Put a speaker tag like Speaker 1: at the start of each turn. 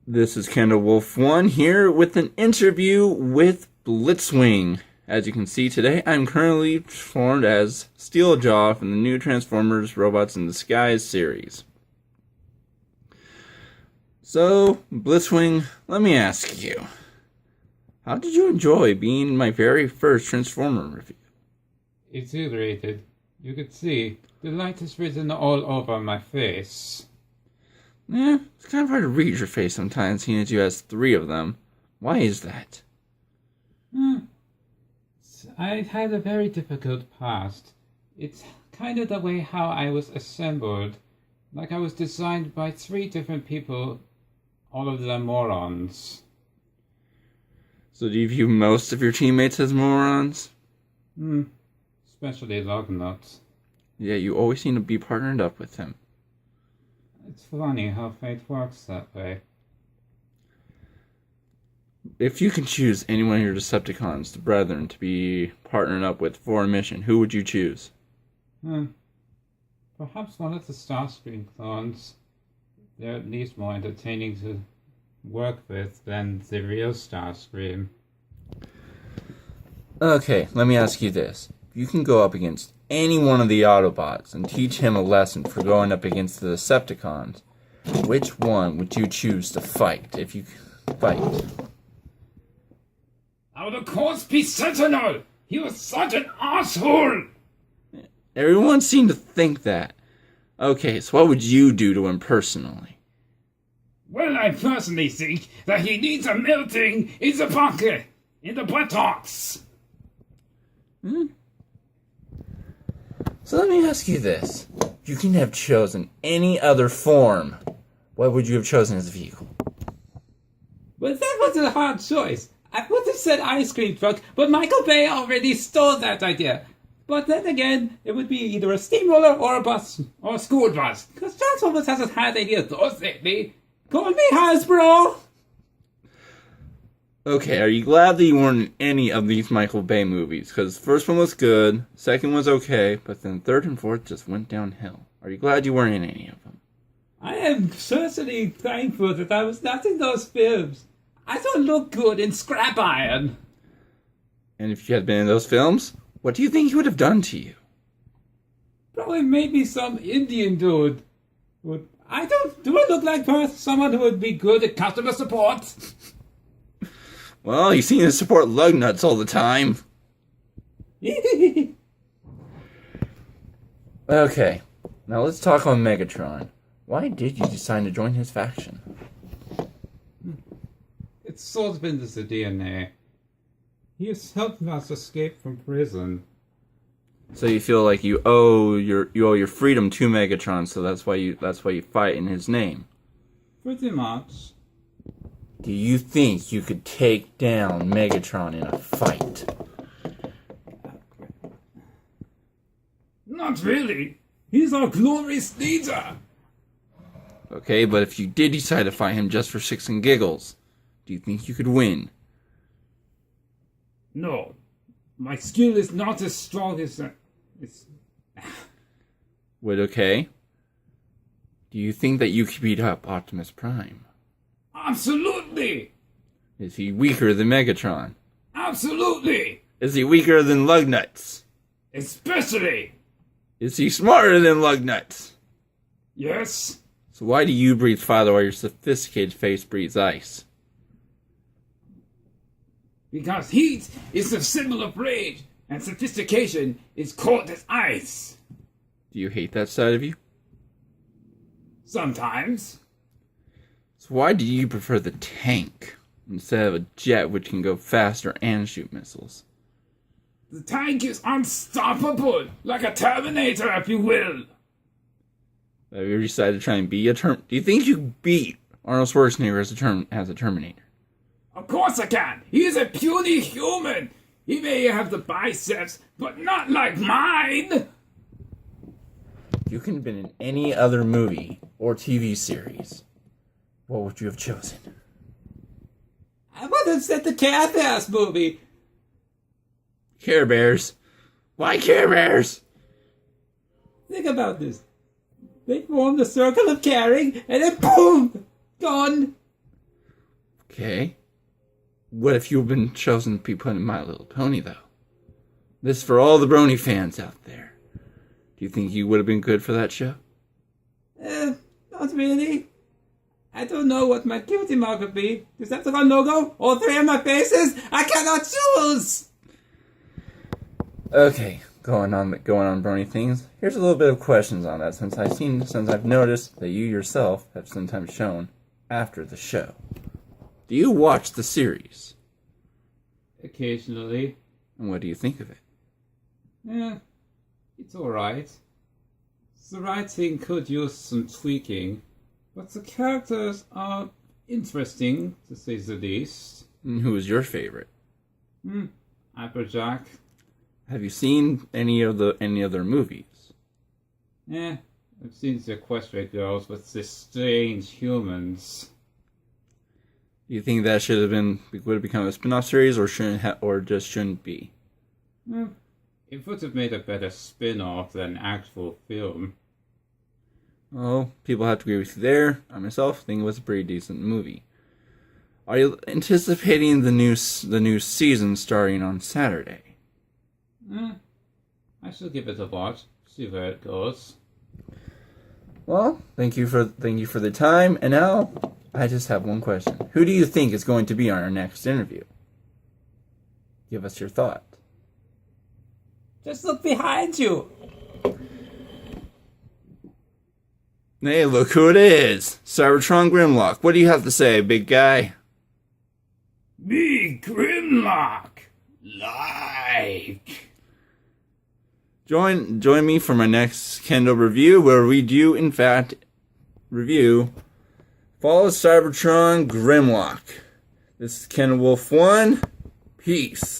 Speaker 1: This is Kendall Wolf 1 here with an interview with Blitzwing. As you can see today, I'm currently formed as Steeljaw from the new Transformers Robots in Disguise series. So, Blitzwing, let me ask you, how did you enjoy being my very first Transformer review?
Speaker 2: Exhilarated. You could see the light has risen all over my face.
Speaker 1: Yeah, it's kind of hard to read your face sometimes, seeing as you has 3 of them. Why is that?
Speaker 2: I had a very difficult past. It's kind of the way how I was assembled. Like I was designed by 3 different people, all of them morons.
Speaker 1: So do you view most of your teammates as morons?
Speaker 2: Especially Lugnut.
Speaker 1: Yeah, you always seem to be partnered up with him.
Speaker 2: It's funny how fate works that way.
Speaker 1: If you could choose any one of your Decepticons, the Brethren, to be partnered up with for a mission, who would you choose?
Speaker 2: Perhaps one of the Starscream clones. They're at least more entertaining to work with than the real Starscream.
Speaker 1: Okay, let me ask you this. You can go up against any one of the Autobots and teach him a lesson for going up against the Decepticons. Which one would you choose to fight if you fight?
Speaker 2: I would of course be Sentinel! He was such an asshole!
Speaker 1: Everyone seemed to think that. Okay, so what would you do to him personally?
Speaker 2: Well, I personally think that he needs a melting in the bucket, in the buttocks.
Speaker 1: So let me ask you this. If you can have chosen any other form, what would you have chosen as a vehicle?
Speaker 2: Well, that was a hard choice. I would have said ice cream truck, but Michael Bay already stole that idea. But then again, it would be either a steamroller or a bus, or a school bus. Because Transformers hasn't had any of those lately. Call me Hasbro!
Speaker 1: Okay, are you glad that you weren't in any of these Michael Bay movies? Because the first one was good, second was okay, but then third and fourth just went downhill. Are you glad you weren't in any of them?
Speaker 2: I am certainly thankful that I was not in those films. I don't look good in scrap iron.
Speaker 1: And if you had been in those films, what do you think he would have done to you?
Speaker 2: Probably maybe some Indian dude. Do I look like someone who would be good at customer support?
Speaker 1: Well, you seem to support lug nuts all the time. Okay, now let's talk on Megatron. Why did you decide to join his faction?
Speaker 2: It's sort of in the DNA. He has helped us escape from prison.
Speaker 1: So you feel like you owe your freedom to Megatron, so that's why you fight in his name.
Speaker 2: Pretty much.
Speaker 1: Do you think you could take down Megatron in a fight?
Speaker 2: Not really. He's our glorious leader.
Speaker 1: Okay, but if you did decide to fight him just for shits and giggles, do you think you could win?
Speaker 2: No. My skill is not as strong as...
Speaker 1: Wait, okay. Do you think that you could beat up Optimus Prime?
Speaker 2: Absolutely!
Speaker 1: Is he weaker than Megatron?
Speaker 2: Absolutely!
Speaker 1: Is he weaker than Lugnuts?
Speaker 2: Especially!
Speaker 1: Is he smarter than Lugnuts?
Speaker 2: Yes?
Speaker 1: So why do you breathe fire while your sophisticated face breathes ice?
Speaker 2: Because heat is the symbol of rage, and sophistication is cold as ice.
Speaker 1: Do you hate that side of you?
Speaker 2: Sometimes.
Speaker 1: So why do you prefer the tank instead of a jet which can go faster and shoot missiles?
Speaker 2: The tank is unstoppable, like a Terminator, if you will.
Speaker 1: Have you ever decided to try and be a Do you think you could beat Arnold Schwarzenegger as a Terminator?
Speaker 2: Of course I can. He is a puny human. He may have the biceps, but not like mine.
Speaker 1: If you could have been in any other movie or TV series, what would you have chosen?
Speaker 2: I would have said the Cat-Ass movie.
Speaker 1: Care Bears. Why Care Bears?
Speaker 2: Think about this. They form the circle of caring, and then boom! Gone!
Speaker 1: Okay. What if you've been chosen to be put in My Little Pony, though? This is for all the Brony fans out there. Do you think you would have been good for that show?
Speaker 2: Not really. I don't know what my cutie mark would be. Decepticon logo? All three of my faces? I cannot choose!
Speaker 1: Okay, going on Brony things. Here's a little bit of questions on that, since I've noticed that you yourself have sometimes shown after the show. Do you watch the series?
Speaker 2: Occasionally.
Speaker 1: And what do you think of it?
Speaker 2: It's alright. The writing could use some tweaking, but the characters are interesting, to say the least.
Speaker 1: And who is your favorite?
Speaker 2: Applejack.
Speaker 1: Have you seen any other movies?
Speaker 2: I've seen the Equestria Girls with the strange humans.
Speaker 1: Do you think that would have become a spin-off series, or just shouldn't be?
Speaker 2: It would have made a better spin-off than actual film.
Speaker 1: Oh, people have to agree with you there. I myself think it was a pretty decent movie. Are you anticipating the new season starting on Saturday?
Speaker 2: I shall give it a watch, see where it goes.
Speaker 1: Well, thank you for the time, and now I just have one question. Who do you think is going to be on our next interview? Give us your thought.
Speaker 2: Just look behind you!
Speaker 1: Hey, look who it is! Cybertron Grimlock. What do you have to say, big guy?
Speaker 2: Me, Grimlock! Like!
Speaker 1: Join me for my next Kindle review, where we do, in fact, review Fall of Cybertron Grimlock. This is Ken Wolf 1. Peace.